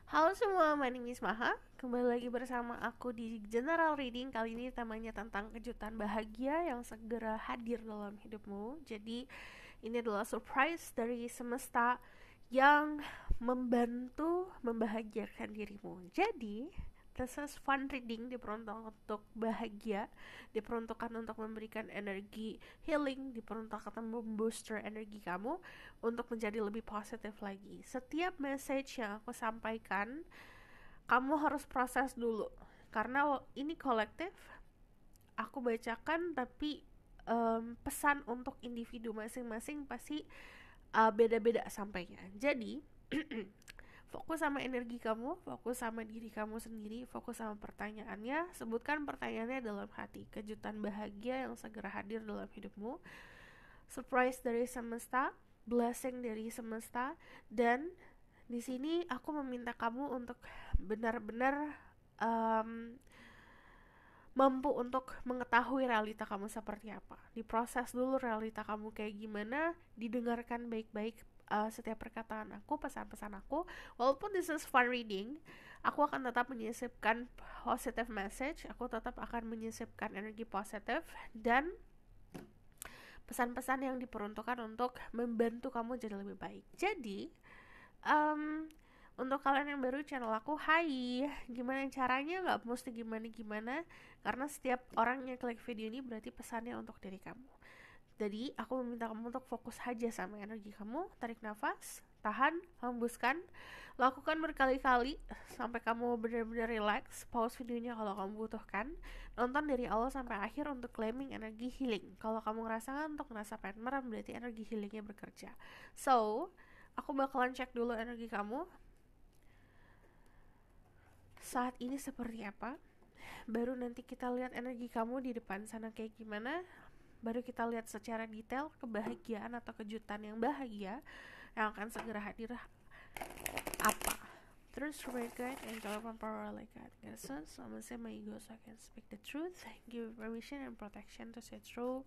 Halo semua, my name is Maha. Kembali lagi bersama aku di General Reading. Kali ini temanya tentang kejutan bahagia yang segera hadir dalam hidupmu. Jadi ini adalah surprise dari semesta yang membantu membahagiakan dirimu. Jadi this is fun reading, diperuntukkan untuk bahagia, diperuntukkan untuk memberikan energi healing, diperuntukkan membooster energi kamu untuk menjadi lebih positif lagi. Setiap message yang aku sampaikan, kamu harus proses dulu. Karena ini kolektif, aku bacakan, tapi pesan untuk individu masing-masing pasti beda-beda sampainya. Jadi fokus sama energi kamu, fokus sama diri kamu sendiri, fokus sama pertanyaannya. Sebutkan pertanyaannya dalam hati. Kejutan bahagia yang segera hadir dalam hidupmu, surprise dari semesta, blessing dari semesta. Dan di sini aku meminta kamu untuk benar-benar mampu untuk mengetahui realita kamu seperti apa. Diproses dulu realita kamu kayak gimana, didengarkan baik-baik setiap perkataan aku, pesan-pesan aku. Walaupun this is fun reading, aku akan tetap menyisipkan positive message, aku tetap akan menyisipkan energi positif dan pesan-pesan yang diperuntukkan untuk membantu kamu jadi lebih baik. Jadi, untuk kalian yang baru channel aku, hai, gimana caranya? Gak mesti gimana-gimana, karena setiap orang yang klik video ini berarti pesannya untuk diri kamu. Jadi aku meminta kamu untuk fokus aja sama energi kamu. Tarik nafas, tahan, hembuskan, lakukan berkali-kali sampai kamu benar-benar relax. Pause videonya kalau kamu butuhkan. Nonton dari awal sampai akhir untuk claiming energi healing. Kalau kamu ngerasa ngantuk, ngerasa pengen merem, berarti energi healingnya bekerja. So, aku bakalan cek dulu energi kamu saat ini seperti apa. Baru nanti kita lihat energi kamu di depan sana kayak gimana. Baru kita lihat secara detail kebahagiaan atau kejutan yang bahagia yang akan segera hadir apa. Terus provide guide and telephone power like God. So I'm gonna say my ego so I can speak the truth, give permission and protection to say true.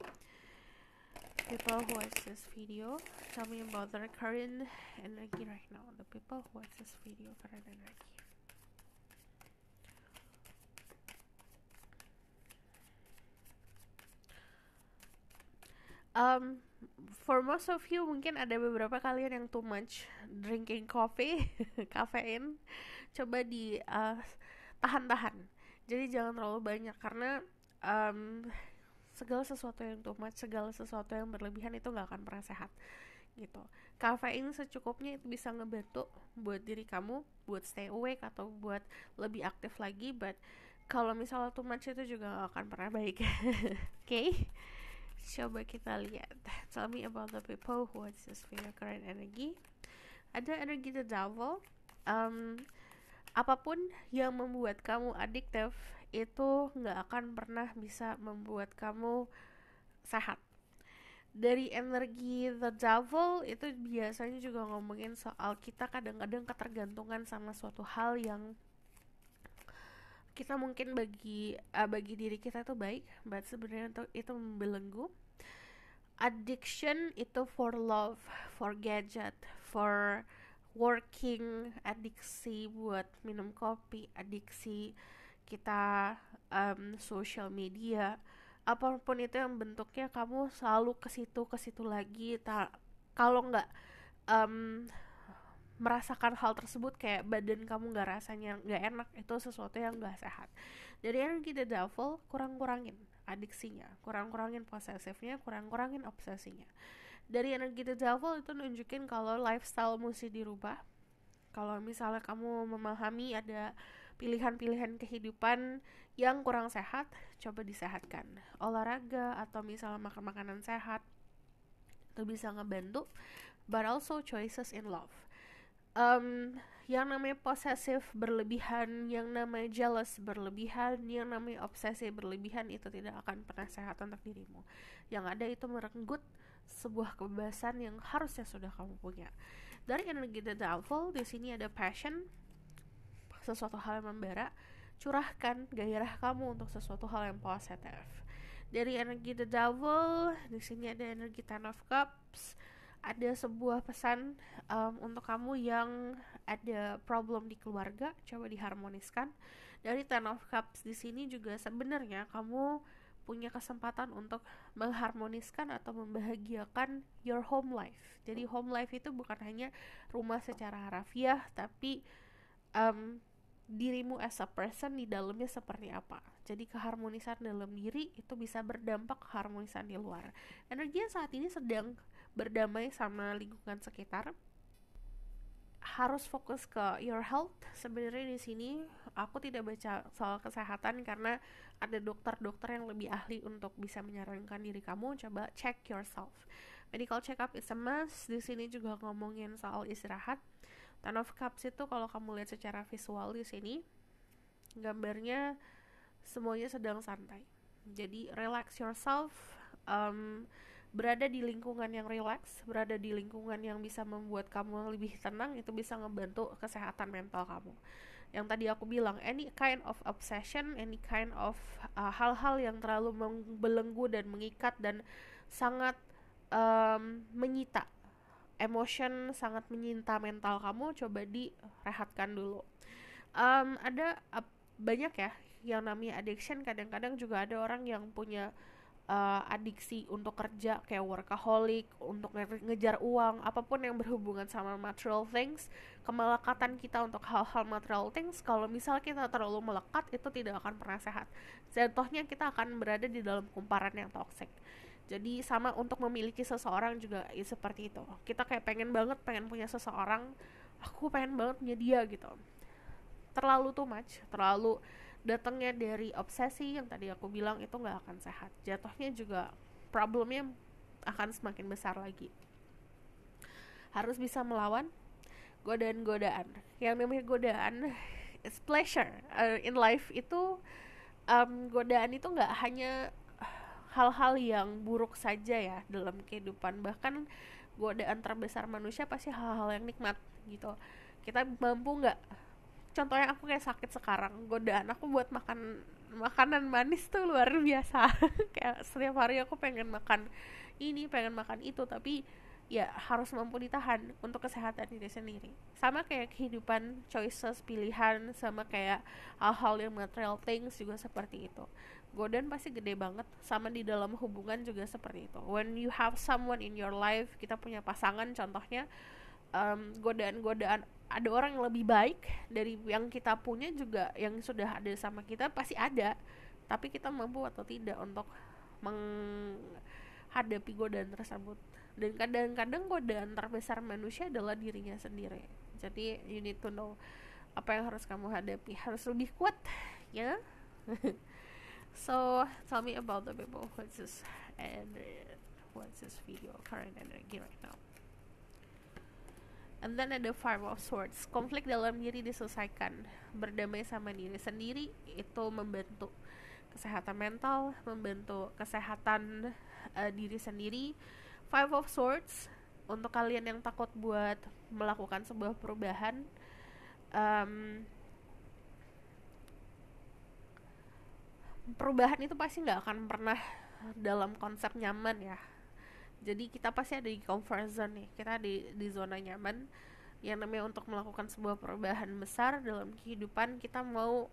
People who watch this video, tell me about their current energy right now. The people who watch this video, current energy. For most of you mungkin ada beberapa kalian yang too much drinking coffee, kafein. Coba di tahan-tahan. Jadi jangan terlalu banyak karena segala sesuatu yang too much, segala sesuatu yang berlebihan itu nggak akan pernah sehat gitu. Kafein secukupnya itu bisa ngebantu buat diri kamu buat stay awake atau buat lebih aktif lagi, but kalau misalnya too much itu juga gak akan pernah baik. Okay? Coba kita lihat. Tell me about the people who watch this video, current energy. Ada energi the devil. Apapun yang membuat kamu adiktif itu gak akan pernah bisa membuat kamu sehat. Dari energi the devil itu biasanya juga ngomongin soal kita kadang-kadang ketergantungan sama suatu hal yang kita mungkin bagi diri kita itu baik, but sebenarnya itu membelenggu. Addiction itu for love, for gadget, for working, adiksi buat minum kopi, adiksi kita social media, apapun itu yang bentuknya kamu selalu ke situ lagi. Kalau nggak merasakan hal tersebut, kayak badan kamu rasanya nggak enak, itu sesuatu yang nggak sehat. Dari energi the devil, kurangin adiksinya, kurangin posesifnya, kurangin obsesinya. Dari energi the devil itu nunjukin kalau lifestyle mesti dirubah. Kalau misalnya kamu memahami ada pilihan-pilihan kehidupan yang kurang sehat, coba disehatkan. Olahraga atau misalnya makan makanan sehat itu bisa ngebantu. But also choices in love. Yang namanya posesif berlebihan, yang namanya jealous berlebihan, yang namanya obsesi berlebihan itu tidak akan pernah sehat untuk dirimu. Yang ada itu merenggut sebuah kebebasan yang harusnya sudah kamu punya. Dari energi the devil, di sini ada passion, sesuatu hal yang membara. Curahkan gairah kamu untuk sesuatu hal yang positif. Dari energi the devil, di sini ada energi ten of cups. ada sebuah pesan untuk kamu yang ada problem di keluarga, coba diharmoniskan. Dari Ten of Cups di sini juga sebenarnya kamu punya kesempatan untuk mengharmoniskan atau membahagiakan your home life. Jadi home life itu bukan hanya rumah secara harafiah, tapi um, dirimu as a person di dalamnya seperti apa. Jadi keharmonisan dalam diri itu bisa berdampak keharmonisan di luar. Energi saat ini sedang berdamai sama lingkungan sekitar, harus fokus ke your health. Sebenarnya di sini aku tidak baca soal kesehatan karena ada dokter-dokter yang lebih ahli untuk bisa menyarankan diri kamu. Coba check yourself. Medical check up is a must. Di sini juga ngomongin soal istirahat. Ten of Cups itu kalau kamu lihat secara visual di sini, gambarnya semuanya sedang santai. Jadi relax yourself, berada di lingkungan yang relax, berada di lingkungan yang bisa membuat kamu lebih tenang, itu bisa ngebantu kesehatan mental kamu. Yang tadi aku bilang, any kind of obsession, any kind of hal-hal yang terlalu membelenggu dan mengikat dan sangat menyita emotion, sangat menyita mental kamu, coba direhatkan dulu. Ada banyak ya yang namanya addiction. Kadang-kadang juga ada orang yang punya adiksi untuk kerja kayak workaholic, untuk ngejar uang, apapun yang berhubungan sama material things. Kemelekatan kita untuk hal-hal material things, kalau misal kita terlalu melekat, itu tidak akan pernah sehat. Contohnya kita akan berada di dalam kumparan yang toxic. Jadi sama untuk memiliki seseorang juga seperti itu. Kita kayak pengen punya seseorang, aku pengen banget punya dia gitu. Terlalu too much, terlalu datangnya dari obsesi yang tadi aku bilang, itu nggak akan sehat. Jatuhnya juga problemnya akan semakin besar lagi. Harus bisa melawan godaan-godaan. Yang namanya godaan is pleasure. In life itu godaan itu nggak hanya hal-hal yang buruk saja ya dalam kehidupan. Bahkan godaan terbesar manusia pasti hal-hal yang nikmat gitu. Kita mampu nggak, contohnya aku kayak sakit sekarang, godaan aku buat makan makanan manis tuh luar biasa. Kayak setiap hari aku pengen makan ini, pengen makan itu, tapi ya harus mampu ditahan untuk kesehatan diri sendiri. Sama kayak kehidupan, choices, pilihan, sama kayak hal-hal yang material things juga seperti itu. Godaan pasti gede banget. Sama di dalam hubungan juga seperti itu. When you have someone in your life, kita punya pasangan contohnya, godaan-godaan ada orang yang lebih baik dari yang kita punya juga, yang sudah ada sama kita pasti ada, tapi kita mampu atau tidak untuk menghadapi godaan tersebut. Dan kadang-kadang godaan terbesar manusia adalah dirinya sendiri. Jadi you need to know apa yang harus kamu hadapi, harus lebih kuat ya. So tell me about the people what's this video current energy right now. And then ada Five of Swords. Konflik dalam diri diselesaikan. Berdamai sama diri sendiri itu membantu kesehatan mental, membantu kesehatan diri sendiri. Five of Swords untuk kalian yang takut buat melakukan sebuah perubahan, perubahan itu pasti nggak akan pernah dalam konsep nyaman ya. Jadi kita pasti ada di comfort zone nih, kita di zona nyaman. Yang namanya untuk melakukan sebuah perubahan besar dalam kehidupan, kita mau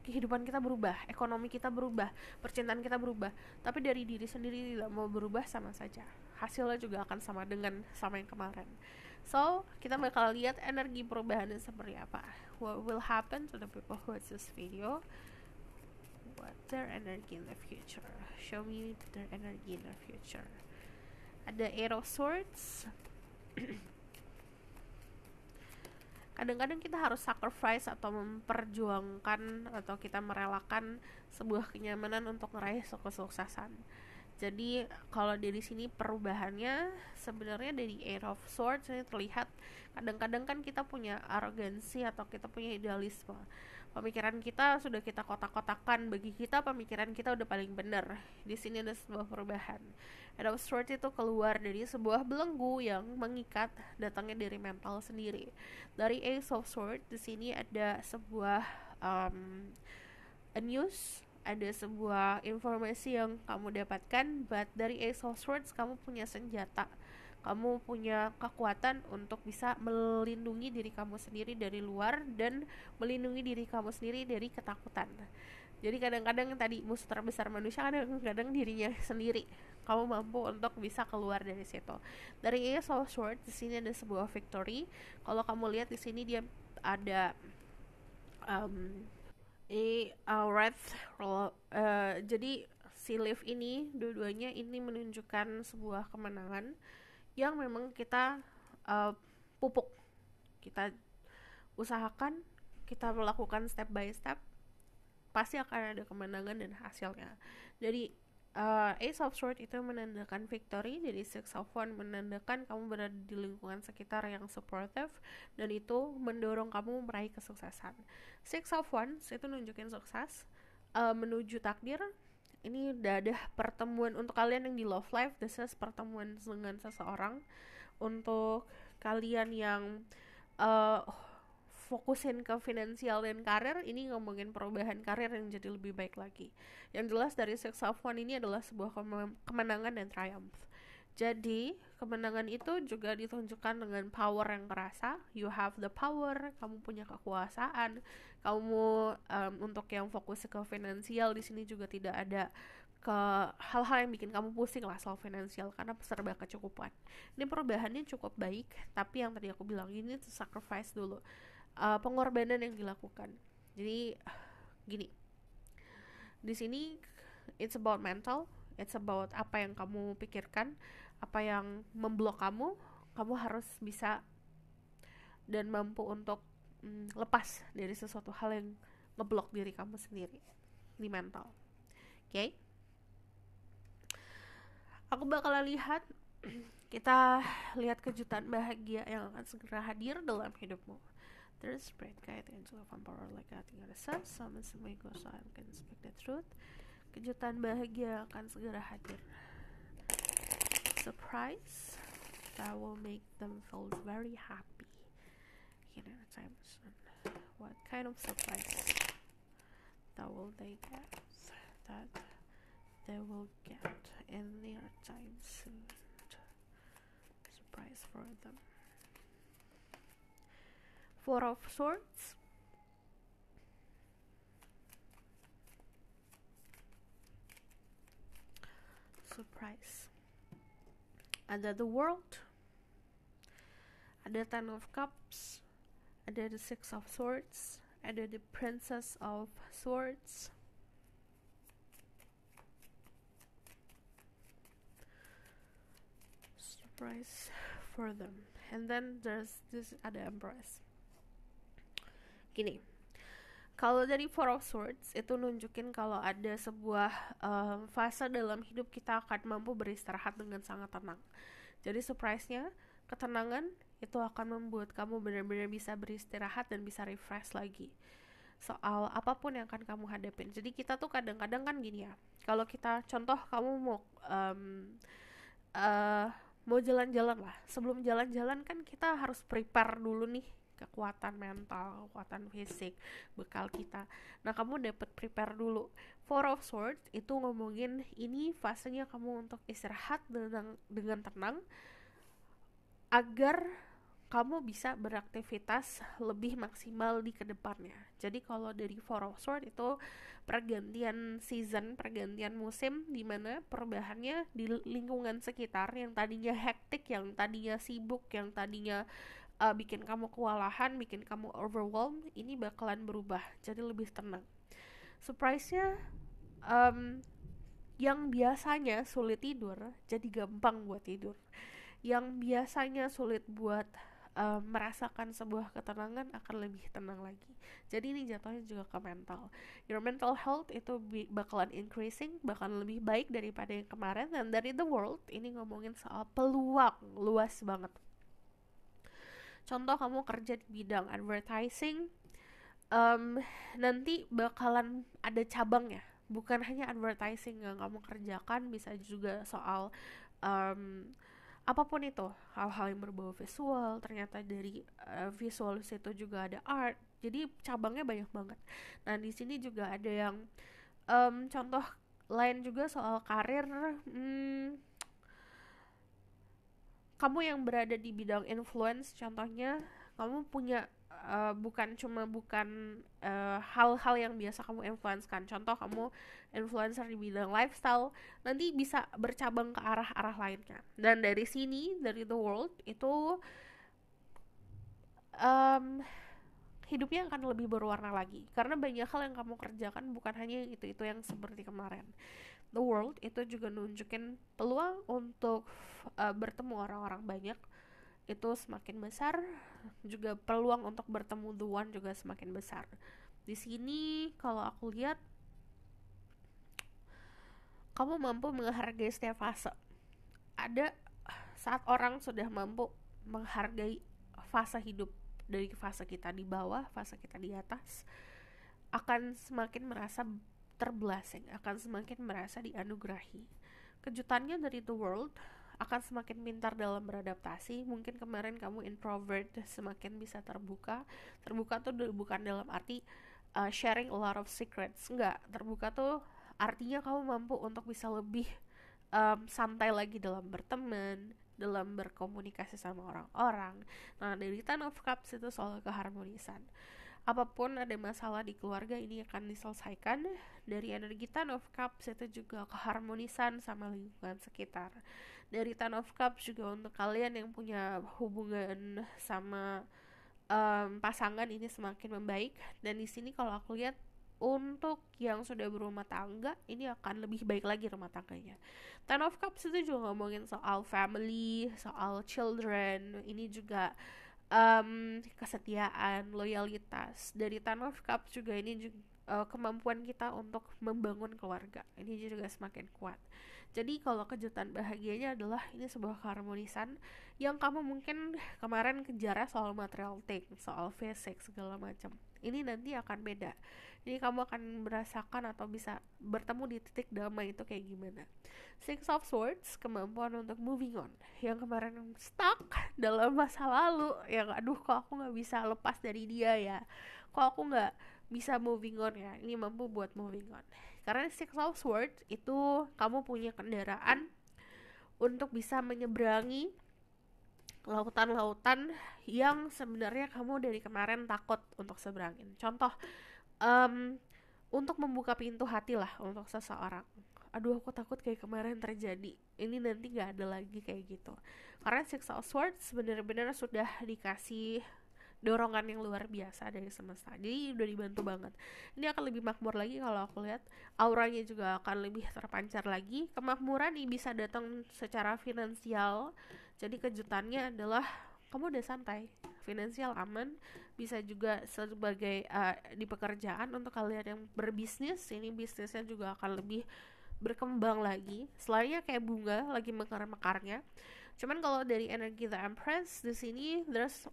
kehidupan kita berubah, ekonomi kita berubah, percintaan kita berubah, tapi dari diri sendiri tidak mau berubah, sama saja hasilnya juga akan sama dengan sama yang kemarin. So kita bakal lihat energi perubahannya seperti apa. What will happen to the people who watch this video? What their energy in the future? Show me their energy in the future. Ada Eight of Swords. Kadang-kadang kita harus sacrifice atau memperjuangkan atau kita merelakan sebuah kenyamanan untuk meraih kesuksesan. Jadi kalau dari sini perubahannya sebenarnya dari Eight of Swords ini terlihat. Kadang-kadang kan kita punya arogansi atau kita punya idealisme. Pemikiran kita sudah kita kotak-kotakan, bagi kita pemikiran kita udah paling benar. Di sini ada sebuah perubahan. Eight of Swords itu keluar dari sebuah belenggu yang mengikat, datangnya dari mental sendiri. Dari Ace of Swords di sini ada sebuah news, ada sebuah informasi yang kamu dapatkan, but dari Ace of Swords kamu punya senjata. kamu punya kekuatan untuk bisa melindungi diri kamu sendiri dari luar dan melindungi diri kamu sendiri dari ketakutan. Jadi kadang-kadang tadi musuh terbesar manusia kadang-kadang dirinya sendiri. Kamu mampu untuk bisa keluar dari situ. Dari Ace of Swords di sini ada sebuah victory. Kalau kamu lihat di sini dia ada um, wrath. Jadi si Leaf ini dua-duanya ini menunjukkan sebuah kemenangan yang memang kita pupuk. Kita usahakan, kita melakukan step by step, pasti akan ada kemenangan dan hasilnya. Jadi Ace of Swords itu menandakan victory, jadi Six of Wands menandakan kamu berada di lingkungan sekitar yang supportive dan itu mendorong kamu meraih kesuksesan. Six of Wands itu nunjukin sukses menuju takdir. Ini udah ada pertemuan untuk kalian yang di love life, this is pertemuan dengan seseorang. Untuk kalian yang fokusin ke finansial dan karir, ini ngomongin perubahan karir yang jadi lebih baik lagi. Yang jelas dari Six of Wands ini adalah sebuah kemenangan dan triumph. Jadi kemenangan itu juga ditunjukkan dengan power yang kerasa. You have the power, kamu punya kekuasaan. Kamu untuk yang fokus ke finansial di sini juga tidak ada ke hal-hal yang bikin kamu pusing lah soal finansial karena serba kecukupan. Ini perubahannya cukup baik, tapi yang tadi aku bilang ini sacrifice dulu. Pengorbanan yang dilakukan. Jadi gini, di sini it's about mental, it's about apa yang kamu pikirkan, apa yang memblok kamu harus bisa dan mampu untuk lepas dari sesuatu hal yang ngeblok diri kamu sendiri di mental. Oke? Aku bakalan lihat kita lihat kejutan bahagia yang akan segera hadir dalam hidupmu. There's bright guide, angel of power like a thing the sun, summons my ghost so I can speak the truth. Kejutan bahagia akan segera hadir. Surprise that will make them feel very happy. What kind of surprise that will they get? That they will get in their time soon. Surprise for them. Four of Swords. Surprise. Ada the World. Ada Ten of Cups. Ada the Six of Swords. Ada the Princess of Swords. Surprise for them. And then there's this, ada Empress. Gini, kalau dari Four of Swords itu nunjukin kalau ada sebuah fase dalam hidup kita akan mampu beristirahat dengan sangat tenang. Jadi surprise-nya, ketenangan itu akan membuat kamu benar-benar bisa beristirahat dan bisa refresh lagi soal apapun yang akan kamu hadapin. Jadi kita tuh kadang-kadang kan gini ya, kalau kita contoh kamu mau jalan-jalan lah, sebelum jalan-jalan kan kita harus prepare dulu nih kekuatan mental, kekuatan fisik, bekal kita. Nah, kamu dapat prepare dulu. Four of Swords itu ngomongin ini fasenya kamu untuk istirahat dengan tenang agar kamu bisa beraktivitas lebih maksimal di kedepannya. Jadi kalau dari Four of Swords itu pergantian season, pergantian musim, di mana perubahannya di lingkungan sekitar yang tadinya hektik, yang tadinya sibuk, yang tadinya bikin kamu kewalahan, bikin kamu overwhelmed, ini bakalan berubah jadi lebih tenang. Surprise-nya yang biasanya sulit tidur jadi gampang buat tidur. Yang biasanya sulit buat merasakan sebuah ketenangan akan lebih tenang lagi. Jadi ini jatuhnya juga ke mental. Your mental health itu bakalan increasing, bakalan lebih baik daripada yang kemarin. Dan dari the world ini ngomongin soal peluang luas banget. Contoh kamu kerja di bidang advertising, nanti bakalan ada cabangnya. Bukan hanya advertising yang kamu kerjakan, bisa juga soal apapun itu, hal-hal yang berbau visual. Ternyata dari visual itu juga ada art. Jadi cabangnya banyak banget. Nah di sini juga ada yang contoh lain juga soal karir. kamu yang berada di bidang influence, contohnya kamu punya hal-hal yang biasa kamu influence kan. Contoh kamu influencer di bidang lifestyle, nanti bisa bercabang ke arah-arah lainnya. Dan dari sini, dari the world itu um, hidupnya akan lebih berwarna lagi. Karena banyak hal yang kamu kerjakan bukan hanya itu yang seperti kemarin. The world itu juga nunjukin peluang untuk bertemu orang-orang banyak itu semakin besar, juga peluang untuk bertemu the one juga semakin besar. Di sini kalau aku lihat kamu mampu menghargai setiap fase. Ada saat orang sudah mampu menghargai fase hidup, dari fase kita di bawah, fase kita di atas, akan semakin merasa terblessing, akan semakin merasa dianugerahi. Kejutannya dari the world akan semakin pintar dalam beradaptasi. Mungkin kemarin kamu introvert, semakin bisa terbuka. Terbuka tuh bukan dalam arti sharing a lot of secrets, enggak. Terbuka tuh artinya kamu mampu untuk bisa lebih santai lagi dalam berteman, dalam berkomunikasi sama orang-orang. Nah, dari Ten of Cups itu soal keharmonisan. Apapun ada masalah di keluarga, ini akan diselesaikan. Dari energi Ten of Cups itu juga keharmonisan sama lingkungan sekitar. Dari Ten of Cups juga untuk kalian yang punya hubungan sama pasangan, ini semakin membaik. Dan di sini kalau aku lihat untuk yang sudah berumah tangga, ini akan lebih baik lagi rumah tangganya. Ten of Cups itu juga ngomongin soal family, soal children. Ini juga kesetiaan, loyalitas. Dari Ten of Cups juga ini juga kemampuan kita untuk membangun keluarga. Ini juga semakin kuat. Jadi kalau kejutan bahagianya adalah ini sebuah keharmonisan yang kamu mungkin kemarin kejar soal material thing, soal fisik segala macam. Ini nanti akan beda. Jadi kamu akan merasakan atau bisa bertemu di titik damai itu kayak gimana. Six of Swords, kemampuan untuk moving on. Yang kemarin stuck dalam masa lalu, yang aduh kok aku gak bisa lepas dari dia ya, kok aku gak bisa moving on ya, ini mampu buat moving on. Karena Six of Swords itu kamu punya kendaraan untuk bisa menyeberangi lautan-lautan yang sebenarnya kamu dari kemarin takut untuk seberangin. Contoh, untuk membuka pintu hati lah untuk seseorang. Aduh aku takut kayak kemarin terjadi, ini nanti gak ada lagi kayak gitu. Karena Six of Swords benar-benar sudah dikasih dorongan yang luar biasa dari semesta, jadi udah dibantu banget. Ini akan lebih makmur lagi kalau aku lihat, auranya juga akan lebih terpancar lagi. Kemakmuran ini bisa datang secara finansial, jadi kejutannya adalah kamu udah santai, finansial aman. Bisa juga sebagai di pekerjaan untuk kalian yang berbisnis, ini bisnisnya juga akan lebih berkembang lagi. Selainnya kayak bunga lagi mekar-mekarnya. Cuman kalau dari energi The Empress di sini terus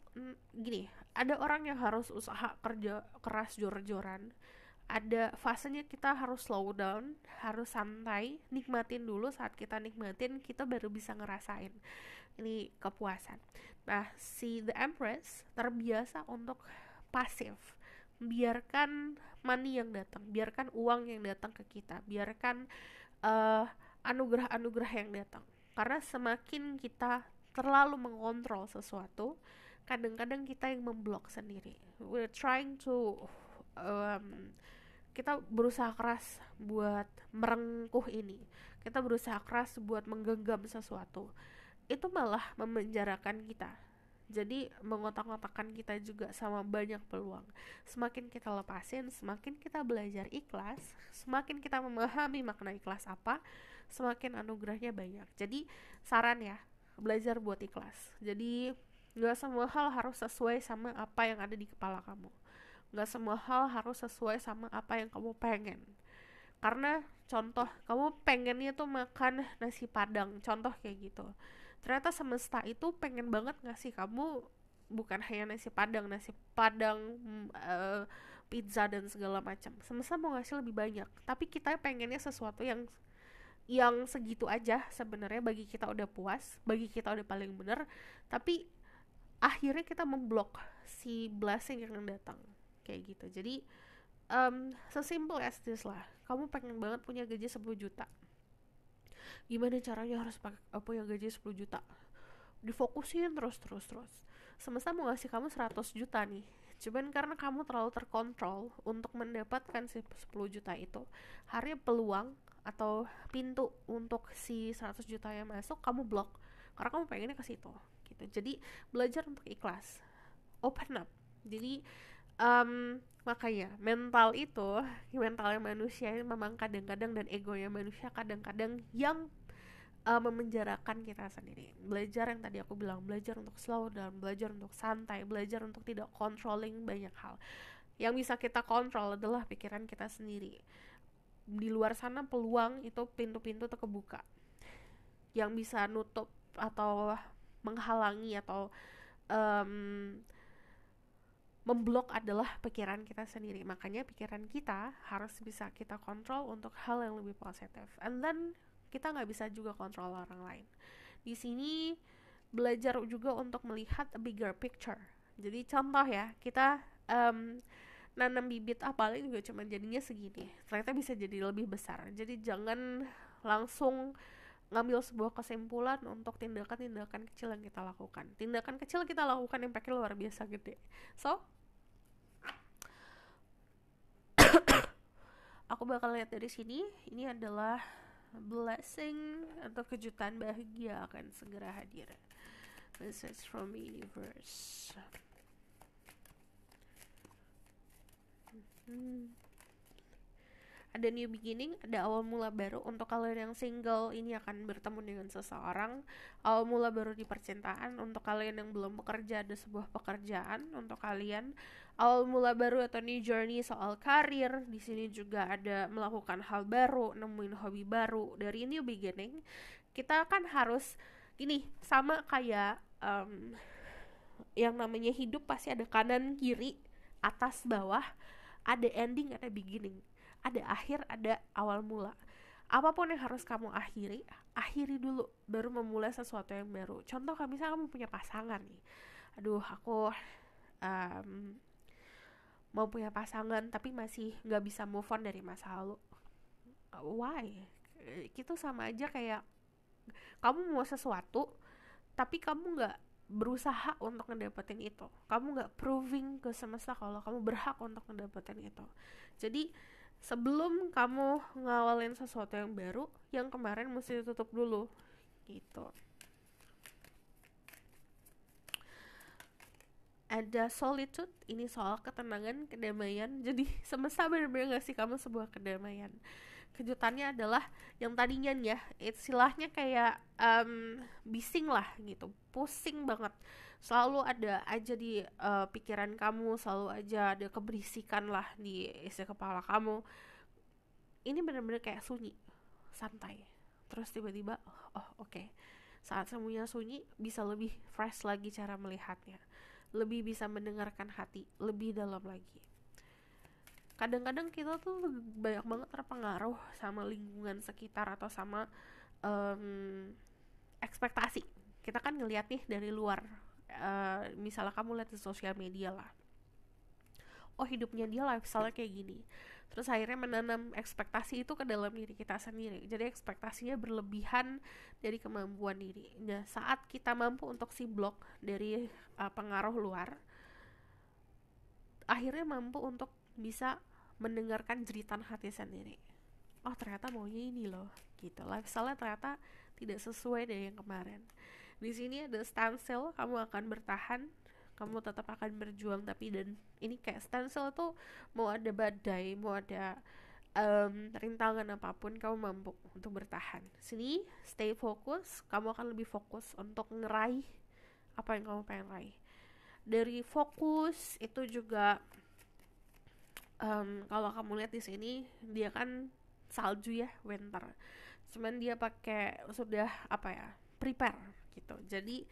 gini, ada orang yang harus usaha kerja keras jor-joran. Ada fasenya kita harus slow down, harus santai, nikmatin dulu. Saat kita nikmatin, kita baru bisa ngerasain ini kepuasan. Nah, si The Empress terbiasa untuk pasif. Biarkan money yang datang, biarkan uang yang datang ke kita, biarkan anugerah-anugerah yang datang. Karena semakin kita terlalu mengontrol sesuatu, kadang-kadang kita yang memblok sendiri. We're trying to kita berusaha keras buat merengkuh ini, kita berusaha keras buat menggenggam sesuatu, itu malah memenjarakan kita. Jadi mengotak-ngotakan kita juga sama banyak peluang. Semakin kita lepasin, semakin kita belajar ikhlas, semakin kita memahami makna ikhlas apa, semakin anugerahnya banyak. Jadi saran ya, belajar buat ikhlas. Jadi gak semua hal harus sesuai sama apa yang ada di kepala kamu. Gak semua hal harus sesuai sama apa yang kamu pengen. Karena contoh, kamu pengennya tuh makan nasi padang, contoh kayak gitu. Ternyata semesta itu pengen banget ngasih kamu bukan hanya nasi padang, pizza dan segala macam. Semesta mau ngasih lebih banyak, tapi kita pengennya sesuatu yang segitu aja sebenarnya. Bagi kita udah puas, bagi kita udah paling bener, tapi akhirnya kita memblok si blessing yang datang kayak gitu. Jadi sesimpel as this lah. Kamu pengen banget punya gaji 10 juta. Gimana caranya harus punya gaji 10 juta? difokusin terus. Semesta mau ngasih kamu 100 juta nih, cuman karena kamu terlalu terkontrol untuk mendapatkan si 10 juta itu, hari peluang atau pintu untuk si 100 juta yang masuk kamu blok karena kamu pengennya ke situ gitu. Jadi belajar untuk ikhlas, open up. Jadi makanya mentalnya manusia memang kadang-kadang, dan egonya manusia kadang-kadang yang memenjarakan kita sendiri. Belajar yang tadi aku bilang, belajar untuk slow down, belajar untuk santai, belajar untuk tidak controlling banyak hal. Yang bisa kita kontrol adalah pikiran kita sendiri. Di luar sana peluang itu, pintu-pintu terkebuka. Yang bisa nutup atau menghalangi atau memblok adalah pikiran kita sendiri. Makanya pikiran kita harus bisa kita kontrol untuk hal yang lebih positif. And then kita nggak bisa juga kontrol orang lain. Di sini belajar juga untuk melihat a bigger picture. Jadi contoh ya, kita nanam bibit paling juga cuma jadinya segini, ternyata bisa jadi lebih besar. Jadi jangan langsung ngambil sebuah kesimpulan untuk tindakan-tindakan kecil yang kita lakukan. Tindakan kecil kita lakukan yang pakai luar biasa gede. So, aku bakal lihat dari sini, ini adalah blessing atau kejutan bahagia akan segera hadir. Message from universe. Ada new beginning, ada awal mula baru. Untuk kalian yang single, ini akan bertemu dengan seseorang. Awal mula baru di percintaan. Untuk kalian yang belum bekerja, ada sebuah pekerjaan untuk kalian. Awal mula baru atau new journey soal karir. Di sini juga ada melakukan hal baru, nemuin hobi baru. Dari new beginning, kita kan harus gini, sama kayak yang namanya hidup pasti ada kanan kiri, atas bawah, ada ending, ada beginning, ada akhir, ada awal mula. Apapun yang harus kamu akhiri dulu, baru memulai sesuatu yang baru. Contoh, misalnya kamu punya pasangan nih, aduh aku mau punya pasangan tapi masih gak bisa move on dari masa lalu. Why? Itu sama aja kayak kamu mau sesuatu tapi kamu gak berusaha untuk ngedapetin itu. Kamu gak proving ke semesta kalau kamu berhak untuk ngedapetin itu. Jadi sebelum kamu ngawalin sesuatu yang baru, yang kemarin mesti ditutup dulu gitu. Ada solitude, ini soal ketenangan, kedamaian. Jadi semesta benar-benar ngasih kamu sebuah kedamaian. Kejutannya adalah yang tadinya ya istilahnya kayak bising lah gitu, pusing banget, selalu ada aja di pikiran kamu, selalu aja ada keberisikan lah di isi kepala kamu. Ini benar-benar kayak sunyi, santai. Terus tiba-tiba oke. Saat semuanya sunyi, bisa lebih fresh lagi cara melihatnya, lebih bisa mendengarkan hati lebih dalam lagi. Kadang-kadang kita tuh banyak banget terpengaruh sama lingkungan sekitar atau sama ekspektasi. Kita kan ngeliat nih dari luar, misalnya kamu lihat di sosial media lah, hidupnya dia lifestyle kayak gini, terus akhirnya menanam ekspektasi itu ke dalam diri kita sendiri. Jadi ekspektasinya berlebihan dari kemampuan diri. Nah, saat kita mampu untuk si blok dari pengaruh luar, akhirnya mampu untuk bisa mendengarkan jeritan hati sendiri. Ternyata maunya ini loh gitu. Lifestyle-nya ternyata tidak sesuai dari yang kemarin. Di sini ada standstill, kamu akan bertahan, kamu tetap akan berjuang, tapi dan ini kayak standstill tuh mau ada badai, mau ada rintangan apapun, kamu mampu untuk bertahan. Sini stay fokus, kamu akan lebih fokus untuk ngeraih apa yang kamu pengen raih. Dari fokus itu juga kalau kamu lihat di sini, dia kan salju ya, winter. Cuman dia pakai sudah prepare gitu. Jadi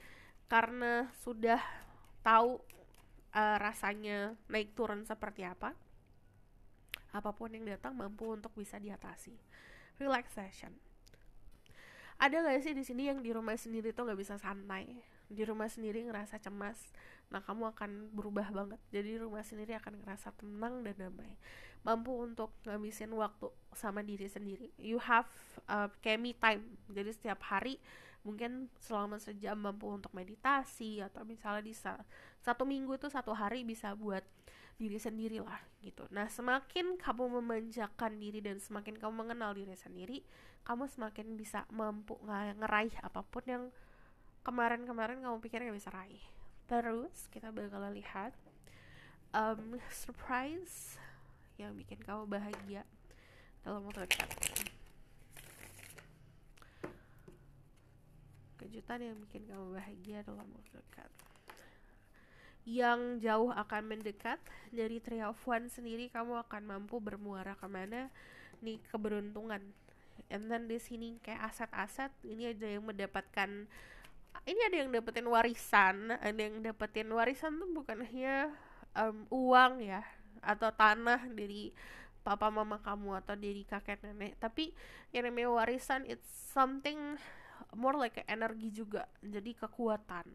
karena sudah tahu rasanya naik turun seperti apa, apapun yang datang mampu untuk bisa diatasi. Relaxation. Ada nggak sih di sini yang di rumah sendiri tuh nggak bisa santai? Di rumah sendiri ngerasa cemas. Nah, kamu akan berubah banget. Jadi rumah sendiri akan ngerasa tenang dan damai. Mampu untuk ngabisin waktu sama diri sendiri. You have kayak me time. Jadi setiap hari Mungkin selama sejam mampu untuk meditasi, atau misalnya di satu minggu itu satu hari bisa buat diri sendiri lah gitu. Nah, semakin kamu memanjakan diri dan semakin kamu mengenal diri sendiri, kamu semakin bisa mampu ngeraih apapun yang kemarin-kemarin kamu pikir gak bisa raih. Terus kita bakal lihat surprise yang bikin kamu bahagia dalam waktu dekat. Kejutan yang bikin kamu bahagia dalam waktu dekat. Yang jauh akan mendekat. Dari Three of Wands sendiri, kamu akan mampu bermuara kemana? Nih, keberuntungan. And then di sini kayak aset-aset, ini ada yang mendapatkan, ini ada yang dapetin warisan. Ada yang dapetin warisan tuh bukan hanya uang ya, atau tanah dari papa mama kamu atau dari kakek nenek, tapi yang namanya warisan it's something more like energi juga, jadi kekuatan,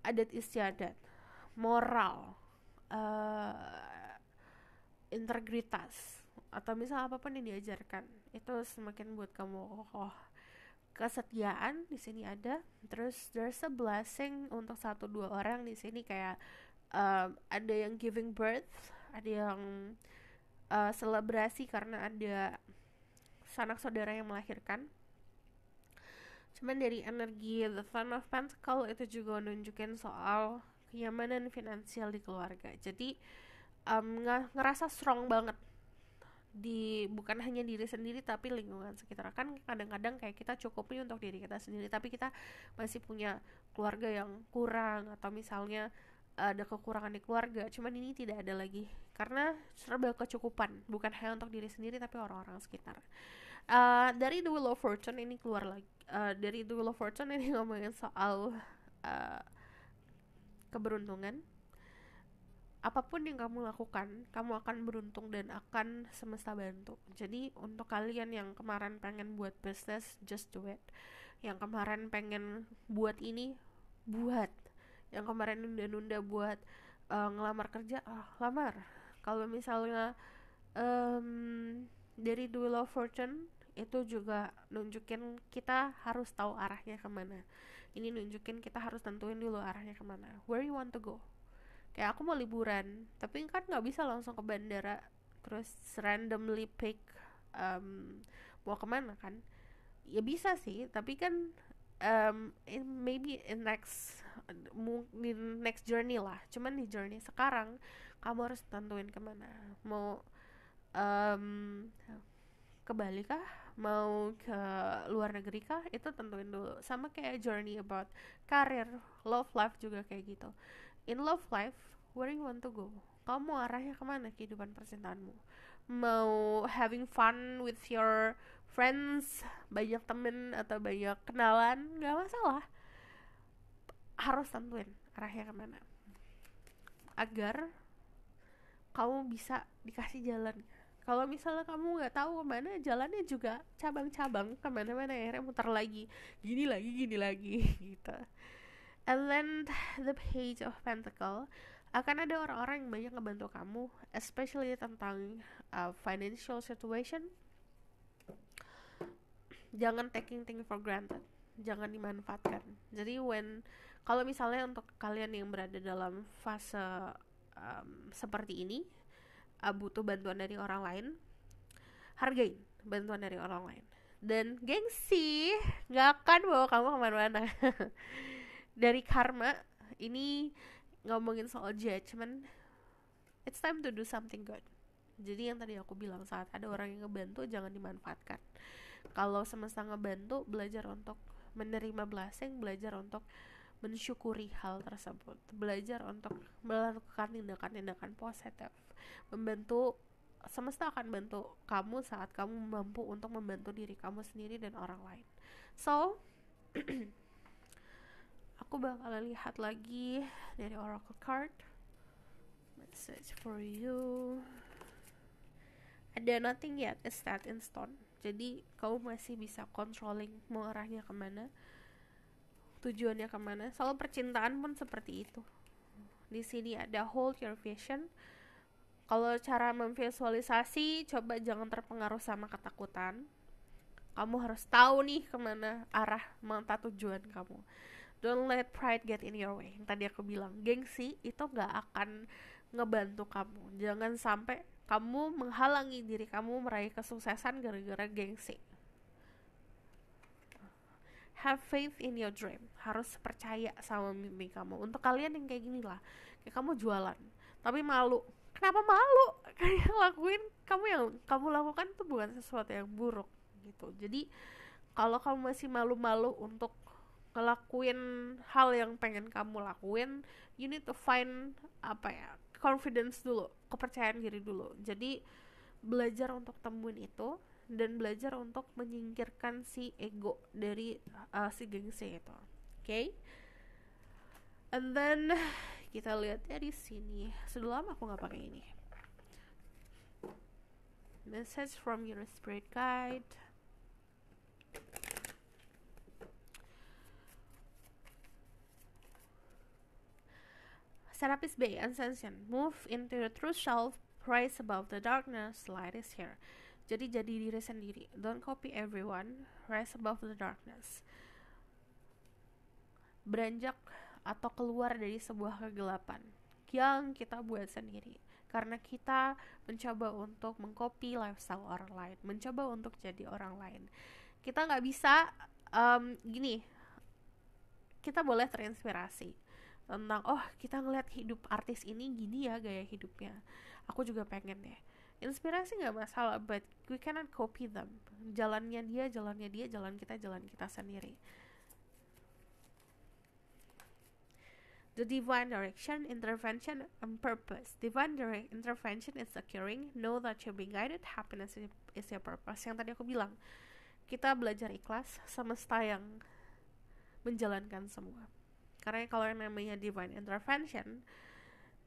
adat istiadat, moral, integritas, atau misal apapun yang diajarkan itu semakin buat kamu kokoh. Kesetiaan di sini ada. Terus there's a blessing untuk satu dua orang di sini, kayak ada yang giving birth, ada yang selebrasi karena ada sanak saudara yang melahirkan. Cuman dari energi The Ten of Pentacles itu juga nunjukin soal kenyamanan finansial di keluarga. Jadi ngerasa strong banget di bukan hanya diri sendiri tapi lingkungan sekitar. Kan kadang-kadang kayak kita cukupi untuk diri kita sendiri, tapi kita masih punya keluarga yang kurang, atau misalnya ada kekurangan di keluarga, cuman ini tidak ada lagi karena serba kecukupan, bukan hanya untuk diri sendiri tapi orang-orang sekitar. Dari The Wheel of Fortune ini keluar lagi. Dari The Wheel of Fortune ini ngomongin soal keberuntungan. Apapun yang kamu lakukan, kamu akan beruntung dan akan semesta bantu. Jadi untuk kalian yang kemarin pengen buat bisnis, just do it. Yang kemarin pengen buat ini, buat. Yang kemarin nunda-nunda buat ngelamar kerja, lamar. Kalau misalnya dari The Wheel of Fortune itu juga nunjukin kita harus tahu arahnya kemana. Ini nunjukin kita harus tentuin dulu arahnya kemana. Where you want to go? Kayak aku mau liburan, tapi kan nggak bisa langsung ke bandara terus randomly pick mau kemana kan? Ya bisa sih, tapi kan maybe in next journey lah. Cuman di journey sekarang kamu harus tentuin kemana. Mau ke Bali kah? Mau ke luar negeri kah? Itu tentuin dulu. Sama kayak journey about karir, love life juga kayak gitu. In love life, where you want to go? Kamu arahnya kemana kehidupan percintaanmu? Mau having fun with your friends, banyak temen atau banyak kenalan, gak masalah. Harus tentuin arahnya kemana, agar kamu bisa dikasih jalan. Kalau misalnya kamu nggak tahu kemana, jalannya juga cabang-cabang kemana-mana, akhirnya muter lagi, gini lagi gitu. And then the Page of Pentacles, akan ada orang-orang yang banyak ngebantu kamu, especially tentang financial situation. Jangan taking things for granted, jangan dimanfaatkan. Jadi kalau misalnya untuk kalian yang berada dalam fase seperti ini, butuh bantuan dari orang lain, hargain bantuan dari orang lain. Dan gengsi gak akan bawa kamu kemana-mana. Dari karma ini ngomongin soal judgment, it's time to do something good. Jadi yang tadi aku bilang, saat ada orang yang ngebantu, jangan dimanfaatkan. Kalau semesta ngebantu, belajar untuk menerima blessing, belajar untuk mensyukuri hal tersebut, belajar untuk melakukan tindakan-tindakan positif. Membantu, semesta akan bantu kamu saat kamu mampu untuk membantu diri kamu sendiri dan orang lain. So aku bakalan lihat lagi dari Oracle card. Message for you. Ada nothing yet is set in stone. Jadi kamu masih bisa controlling mau arahnya kemana, tujuannya kemana. Soal percintaan pun seperti itu. Di sini ada hold your vision. Kalau cara memvisualisasi, coba jangan terpengaruh sama ketakutan. Kamu harus tahu nih kemana arah mata tujuan kamu. Don't let pride get in your way. Yang tadi aku bilang, gengsi itu gak akan ngebantu kamu. Jangan sampai kamu menghalangi diri kamu meraih kesuksesan gara-gara gengsi. Have faith in your dream. Harus percaya sama mimpi kamu. Untuk kalian yang kayak gini lah, kayak kamu jualan tapi malu. Kenapa malu? Kayak yang kamu lakukan itu bukan sesuatu yang buruk gitu. Jadi kalau kamu masih malu-malu untuk ngelakuin hal yang pengen kamu lakuin, you need to find confidence dulu, kepercayaan diri dulu. Jadi belajar untuk temuin itu dan belajar untuk menyingkirkan si ego dari si gengsi itu. Okay? And then kita lihat ya di sini. Sudah lama aku nggak pakai ini. Message from your spirit guide. Serapis Bay, Ascension. Move into your true self. Rise above the darkness. Light is here. Jadi diri sendiri. Don't copy everyone. Rise above the darkness. Beranjak atau keluar dari sebuah kegelapan yang kita buat sendiri. Karena kita mencoba untuk mengcopy lifestyle orang lain. Mencoba untuk jadi orang lain. Kita gak bisa gini. Kita boleh terinspirasi tentang kita ngeliat hidup artis ini gini ya gaya hidupnya, aku juga pengen deh. Inspirasi nggak masalah, but we cannot copy them. Jalannya dia, jalan kita sendiri. The divine direction, intervention, and purpose. Divine intervention is securing. Know that you're being guided. Happiness is your purpose. Yang tadi aku bilang, kita belajar ikhlas, semesta yang menjalankan semua. Karena kalau yang namanya divine intervention,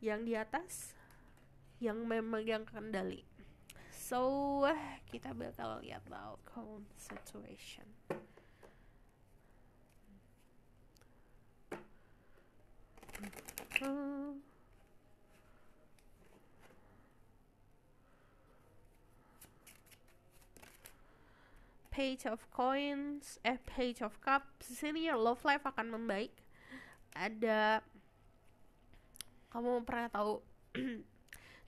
yang di atas yang memegang kendali. So kita bakal lihat outcome situation. Page of coins, page of cups. Di sini your love life akan membaik. Ada, kamu pernah tahu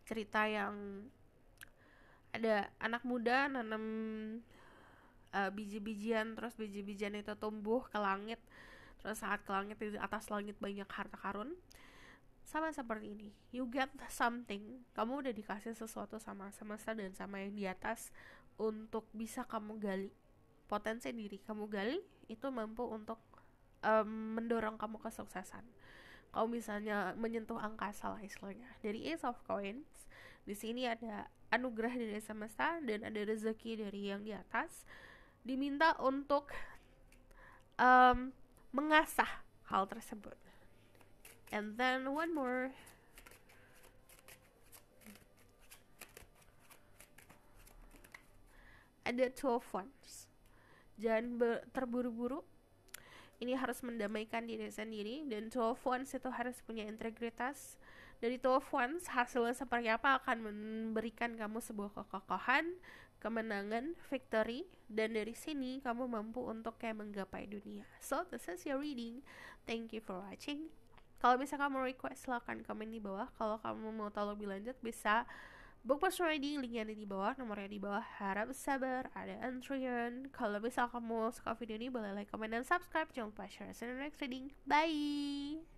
cerita yang ada anak muda nanam biji-bijian, terus biji-bijian itu tumbuh ke langit, terus saat ke langit, di atas langit banyak harta karun. Sama seperti ini, you get something, kamu udah dikasih sesuatu sama semesta dan sama yang di atas untuk bisa kamu gali. Potensi diri kamu gali itu mampu untuk mendorong kamu kesuksesan. Kalau misalnya menyentuh angkasa lah istilahnya. Dari Ace of Coins, di sini ada anugerah dari semesta dan ada rezeki dari yang di atas. Diminta untuk mengasah hal tersebut. And then one more. Ada Two of Wands. Jangan terburu-buru. Ini harus mendamaikan diri sendiri. Dan Two of Wands itu harus punya integritas. Dari Two of Wands, hasilnya seperti apa akan memberikan kamu sebuah kekokohan, kemenangan, victory. Dan dari sini kamu mampu untuk kayak menggapai dunia. So this is your reading. Thank you for watching. Kalau misalnya kamu request, silahkan komen di bawah. Kalau kamu mau tahu lebih lanjut, bisa book personal reading, linknya ada di bawah, nomornya di bawah. Harap sabar, ada antrian. Kalau misal kamu suka video ini, boleh like, comment, dan subscribe. Jangan lupa share. See you in the next reading. Bye!